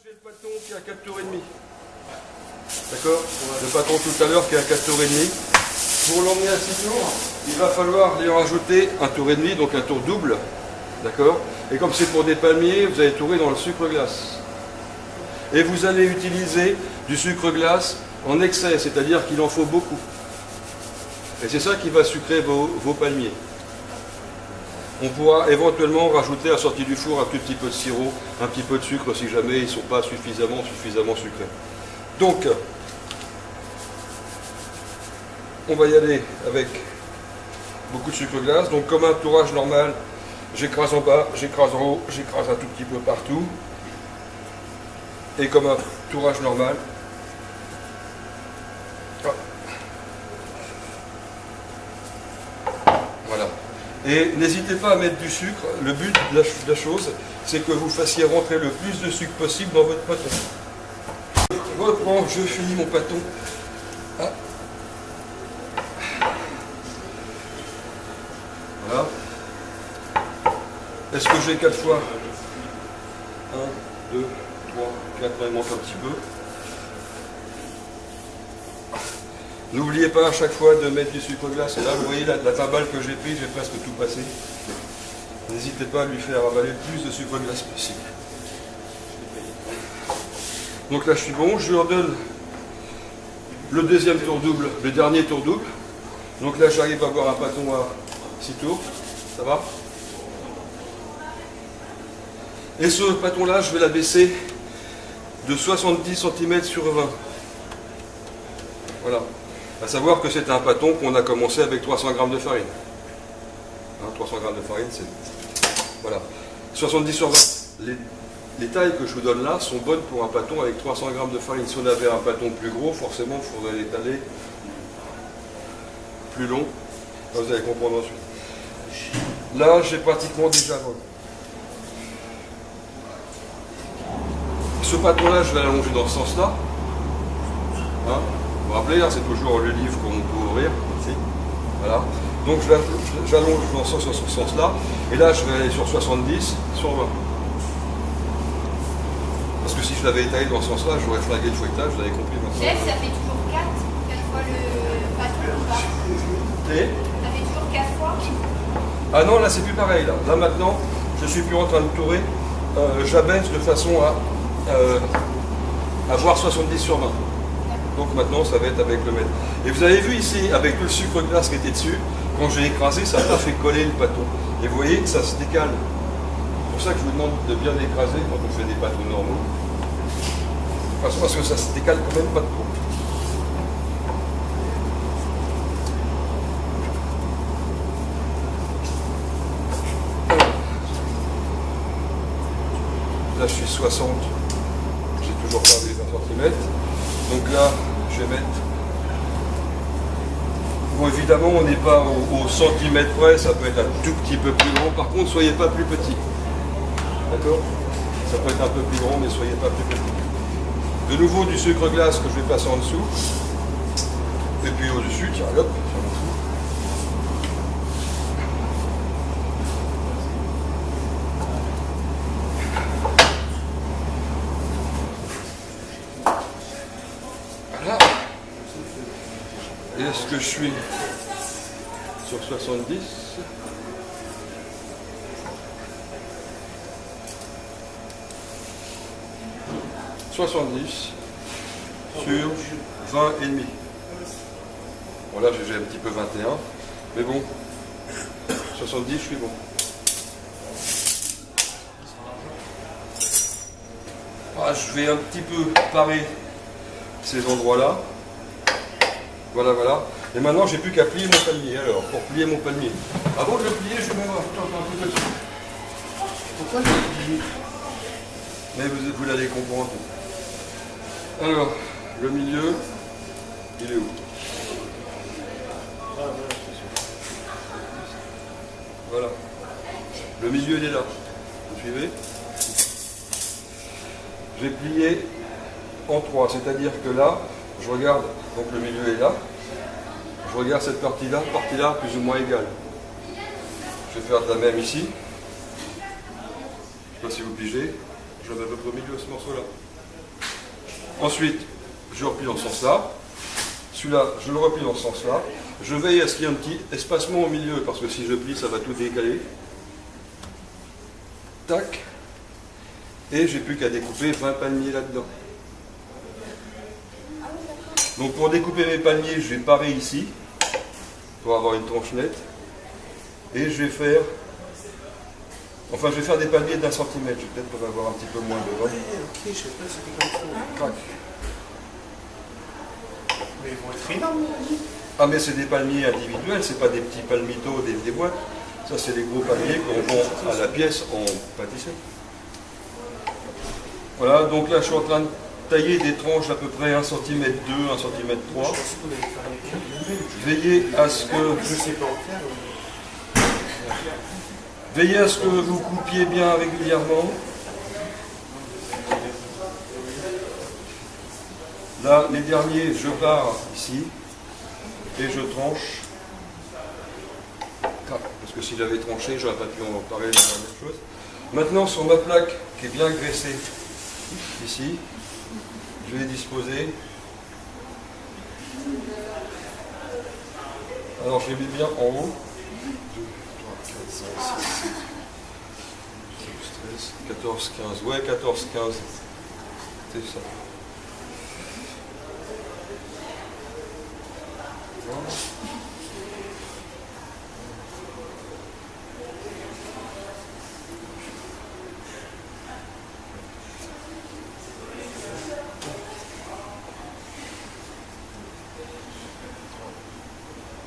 j'ai le pâton qui est à 4 tours et demi. D'accord? Le pâton tout à l'heure qui est à 4 tours et demi. Pour l'emmener à 6 tours, il va falloir lui rajouter un tour et demi, donc un tour double. D'accord? Et comme c'est pour des palmiers, vous allez tourer dans le sucre glace. Et vous allez utiliser du sucre glace en excès, c'est-à-dire qu'il en faut beaucoup. Et c'est ça qui va sucrer vos palmiers. On pourra éventuellement rajouter à la sortie du four un tout petit peu de sirop, un petit peu de sucre si jamais ils ne sont pas suffisamment sucrés. Donc, on va y aller avec beaucoup de sucre glace. Donc comme un tourage normal, j'écrase en bas, j'écrase en haut, j'écrase un tout petit peu partout. Et comme un tourage normal, voilà. Et n'hésitez pas à mettre du sucre. Le but de la chose, c'est que vous fassiez rentrer le plus de sucre possible dans votre pâton. Je reprends, je finis mon pâton. Ah. Voilà. Est-ce que j'ai 4 fois 1, 2, 3, 4, il manque un petit peu. N'oubliez pas à chaque fois de mettre du sucre glace. Et là, vous voyez la timbale que j'ai prise, j'ai presque tout passé. N'hésitez pas à lui faire avaler le plus de sucre glace possible. Donc là, je suis bon. Je lui en donne le deuxième tour double, le dernier tour double. Donc là, j'arrive à avoir un pâton à 6 tours. Ça va? Et ce pâton-là, je vais l'abaisser de 70 cm sur 20. Voilà. À savoir que c'est un pâton qu'on a commencé avec 300 g de farine. 300 g de farine, c'est... Voilà. 70 sur 20. Les tailles que je vous donne là sont bonnes pour un pâton avec 300 g de farine. Si on avait un pâton plus gros, forcément, il faudrait l'étaler plus long. Là, vous allez comprendre ensuite. Là, j'ai pratiquement déjà... Ce pâton-là, je vais l'allonger dans ce sens-là. Vous vous rappelez, c'est toujours le livre qu'on peut ouvrir. Ici. Voilà. Donc j'allonge dans ce sens-là. Et là, je vais aller sur 70, sur 20. Parce que si je l'avais étalé dans ce sens-là, j'aurais flagué le fouettage, vous avez compris maintenant. Chef, ça fait toujours 4 fois le pâton ou pas? Et Ça fait toujours 4 fois? Ah non, là c'est plus pareil. Là maintenant, je suis plus en train de tourer. J'abaisse de façon à avoir 70 sur 20. Donc maintenant, ça va être avec le mètre. Et vous avez vu ici, avec le sucre glace qui était dessus, quand j'ai écrasé, ça n'a pas fait coller le pâton. Et vous voyez, ça se décale. C'est pour ça que je vous demande de bien écraser quand on fait des pâtons normaux. Parce que ça se décale quand même pas trop. Là, je suis 60. J'ai toujours perdu 20 cm. Donc là, je vais mettre... Bon, évidemment, on n'est pas au centimètre près, ça peut être un tout petit peu plus grand. Par contre, soyez pas plus petit. D'accord? Ça peut être un peu plus grand, mais soyez pas plus petit. De nouveau, du sucre glace que je vais passer en dessous. Et puis au-dessus, tiens, hop, sur le fou. Voilà. Et est-ce que je suis sur 70? Sur 20 et demi. Bon là j'ai un petit peu 21, mais bon, 70 je suis bon. Ah, je vais un petit peu parer ces endroits-là. Voilà, voilà. Et maintenant, j'ai plus qu'à plier mon palmier. Alors, pour plier mon palmier. Avant de le plier, je vais mettre un peu dessus. Pourquoi je le plie? Mais vous l'allez comprendre. Alors, le milieu, il est où? Voilà. Le milieu, il est là. Vous suivez? J'ai plié en 3, c'est-à-dire que là, je regarde, donc le milieu est là, je regarde cette partie-là plus ou moins égale. Je vais faire de la même ici. Je ne sais pas si vous pigez, je vais à peu près au milieu de ce morceau-là. Ensuite, je replie dans ce sens-là. Celui-là, je le replie dans ce sens-là. Je veille à ce qu'il y ait un petit espacement au milieu, parce que si je plie, ça va tout décaler. Tac. Et j'ai plus qu'à découper 20 palmiers là-dedans. Donc pour découper mes palmiers, je vais parer ici, pour avoir une tranche nette. Et je vais faire... Enfin, je vais faire des palmiers d'1 centimètre. Je vais peut-être avoir un petit peu moins de... Ouais, ok, je sais pas, c'était comme ça. Crac. Mais ils vont être énormes. Ah mais c'est des palmiers individuels, c'est pas des petits palmitos, des boîtes. Ça c'est les gros palmiers qu'on vend à la pièce en pâtisserie. Voilà, donc là je suis en train de tailler des tranches d'à peu près 1 cm 2, 1 cm 3. Veillez à ce que... Je sais pas en faire. Veillez à ce que vous coupiez bien régulièrement. Là, les derniers, je pars ici et je tranche. Parce que si j'avais tranché, j'aurais pas pu en parler de la même chose. Maintenant, sur ma plaque qui est bien graissée, ici, je vais disposer. Alors, je les mets bien en haut. 2, 3, 4, 5, 6, 7, 14, 15. Ouais, 14, 15. C'est ça.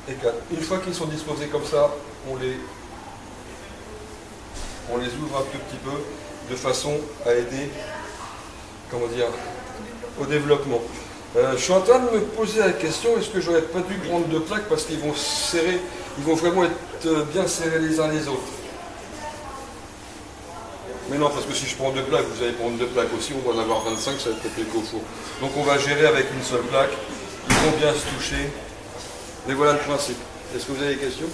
Et 4. Une fois qu'ils sont disposés comme ça, on les ouvre un tout petit peu de façon à aider, comment dire, au développement. Je suis en train de me poser la question, est-ce que j'aurais pas dû prendre 2 plaques parce qu'ils vont serrer, ils vont vraiment être bien serrés les uns les autres. Mais non, parce que si je prends 2 plaques, vous allez prendre 2 plaques aussi, on va en avoir 25, ça va être compliqué au four. Donc on va gérer avec une seule plaque, ils vont bien se toucher. Mais voilà le principe. Est-ce que vous avez des questions?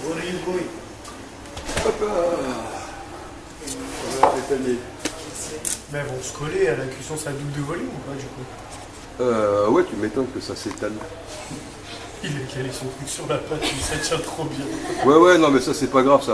Hop Hop là. Voilà les palmiers. Mais elles vont se coller à la cuisson, ça double de volume ou pas du coup? Ouais, tu m'étonnes que ça s'étale. Il a calé son truc sur la pâte, il ça tient trop bien. Ouais, non, mais ça c'est pas grave, ça.